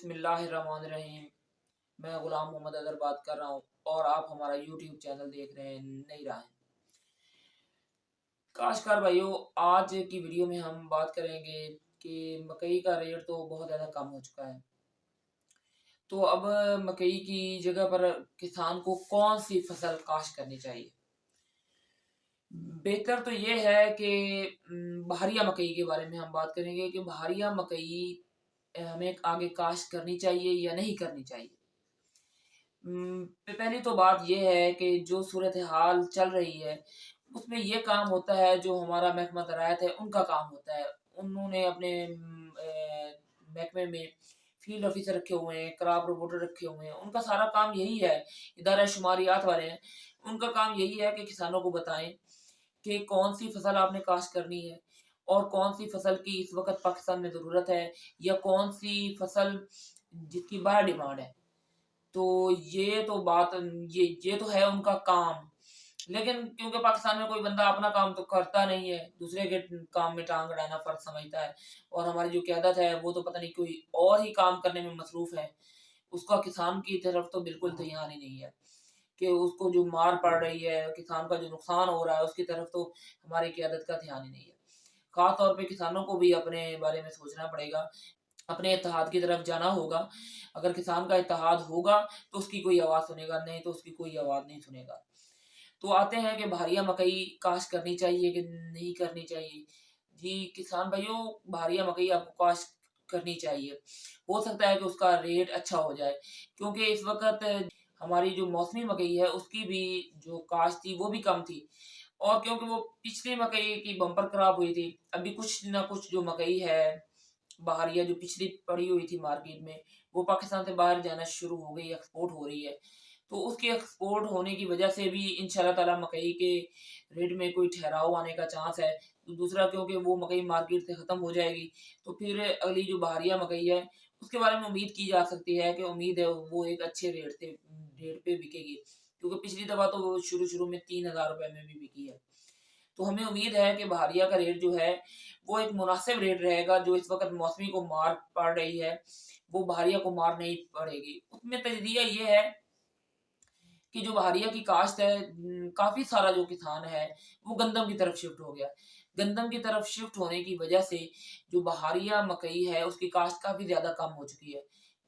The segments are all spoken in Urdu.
بسم اللہ الرحمن الرحیم۔ میں غلام محمد اظہر بات کر رہا ہوں اور آپ ہمارا یوٹیوب چینل دیکھ رہے ہیں نئی راہیں۔ کاشتکار بھائیو، آج کی ویڈیو میں ہم بات کریں گے کہ مکئی کا ریٹ تو بہت زیادہ کم ہو چکا ہے، تو اب مکئی کی جگہ پر کسان کو کون سی فصل کاشت کرنی چاہیے؟ بہتر تو یہ ہے کہ بہاریہ مکئی کے بارے میں ہم بات کریں گے کہ بہاریہ مکئی ہمیں آگے کاشت کرنی چاہیے یا نہیں کرنی چاہیے۔ پہلی تو بات یہ ہے کہ جو صورتحال چل رہی ہے اس میں یہ کام ہوتا ہے، جو ہمارا محکمہ زراعت ہے ان کا کام ہوتا ہے۔ انہوں نے اپنے محکمے میں فیلڈ آفیسر رکھے ہوئے ہیں، کراپ رپورٹر رکھے ہوئے ہیں، ان کا سارا کام یہی ہے، ادارہ شماریات والے ہیں، ان کا کام یہی ہے کہ کسانوں کو بتائیں کہ کون سی فصل آپ نے کاشت کرنی ہے اور کون سی فصل کی اس وقت پاکستان میں ضرورت ہے، یا کون سی فصل جس کی باہر ڈیمانڈ ہے۔ تو یہ تو ہے ان کا کام، لیکن کیونکہ پاکستان میں کوئی بندہ اپنا کام تو کرتا نہیں ہے، دوسرے کے کام میں ٹانگ اڑانا فرض سمجھتا ہے، اور ہماری جو قیادت ہے وہ تو پتہ نہیں کوئی اور ہی کام کرنے میں مصروف ہے، اس کا کسان کی طرف تو بالکل دھیان ہی نہیں ہے کہ اس کو جو مار پڑ رہی ہے، کسان کا جو نقصان ہو رہا ہے اس کی طرف تو ہماری قیادت کا دھیان ہی نہیں ہے۔ خاص طور پہ کسانوں کو بھی اپنے بارے میں سوچنا پڑے گا، اپنے اتحاد کی طرف جانا ہوگا۔ اگر کسان کا اتحاد ہوگا تو اس کی کوئی آواز سنے گا، نہیں تو اس کی کوئی آواز نہیں سنے گا۔ تو آتے ہیں کہ بہاریہ مکئی کاشت کرنی چاہیے کہ نہیں کرنی چاہیے۔ جی کسان بھائیوں، بہاریہ مکئی آپ کو کاشت کرنی چاہیے، ہو سکتا ہے کہ اس کا ریٹ اچھا ہو جائے، کیونکہ اس وقت ہماری جو موسمی مکئی ہے اس کی بھی جو کاشت تھی وہ بھی کم تھی، اور کیونکہ وہ پچھلی مکئی کی بمپر خراب ہوئی تھی، ابھی کچھ نہ کچھ جو مکئی ہے بہاریہ جو پچھلی پڑی ہوئی تھی مارکیٹ میں، وہ پاکستان سے باہر جانا شروع ہو گئی، ایکسپورٹ ہو رہی ہے، تو اس کے ایکسپورٹ ہونے کی وجہ سے بھی انشاءاللہ تعالی مکئی کے ریٹ میں کوئی ٹھہراؤ آنے کا چانس ہے۔ دوسرا کیونکہ وہ مکئی مارکیٹ سے ختم ہو جائے گی، تو پھر اگلی جو بہاریہ مکئی ہے اس کے بارے میں امید کی جا سکتی ہے کہ امید ہے وہ ایک اچھے ریٹ پہ بکے گی، کیونکہ پچھلی دفعہ تو وہ شروع میں 3000 روپے میں بھی بکی ہے۔ تو ہمیں امید ہے کہ بہاریہ کا ریٹ جو ہے وہ ایک مناسب ریٹ رہے گا، جو اس وقت موسمی کو مار پڑ رہی ہے وہ بہاریہ کو مار نہیں پڑے گی۔ اس میں تجزیہ یہ ہے کہ جو بہاریہ کی کاشت ہے، کافی سارا جو کسان ہے وہ گندم کی طرف شفٹ ہو گیا۔ گندم کی طرف شفٹ ہونے کی وجہ سے جو بہاریہ مکئی ہے اس کی کاشت کافی زیادہ کم ہو چکی ہے،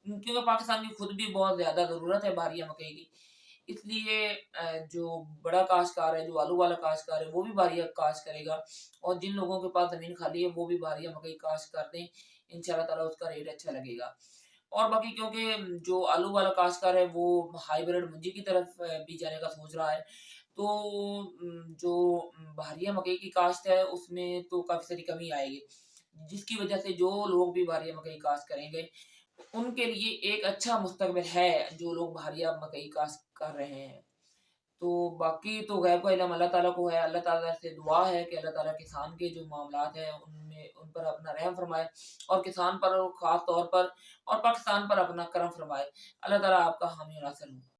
کیونکہ پاکستان کی خود بھی بہت زیادہ ضرورت ہے بہاریہ مکئی کی، اس لیے جو بڑا کاشتکار ہے، جو آلو والا کاشتکار ہے، وہ بھی بہاریہ کاشت کرے گا، اور جن لوگوں کے پاس زمین خالی ہے وہ بھی بہاریہ مکئی کاشت کر دیں، انشاءاللہ تعالی اس کا ریٹ اچھا لگے گا۔ اور باقی کیونکہ جو آلو والا کاشتکار ہے وہ ہائیبریڈ منجی کی طرف بھی جانے کا سوچ رہا ہے، تو جو بہاریہ مکئی کی کاشت ہے اس میں تو کافی ساری کمی آئے گی، جس کی وجہ سے جو لوگ بھی بہاریہ مکئی کاشت کریں گے ان کے لیے ایک اچھا مستقبل ہے، جو لوگ بہاریہ مکئی کاشت کر رہے ہیں۔ تو باقی تو غیب کا علم اللہ تعالیٰ کو ہے، اللہ تعالیٰ سے دعا ہے کہ اللہ تعالیٰ کسان کے جو معاملات ہیں ان پر اپنا رحم فرمائے، اور کسان پر خاص طور پر اور پاکستان پر اپنا کرم فرمائے۔ اللہ تعالیٰ آپ کا حامی و ناصر ہو۔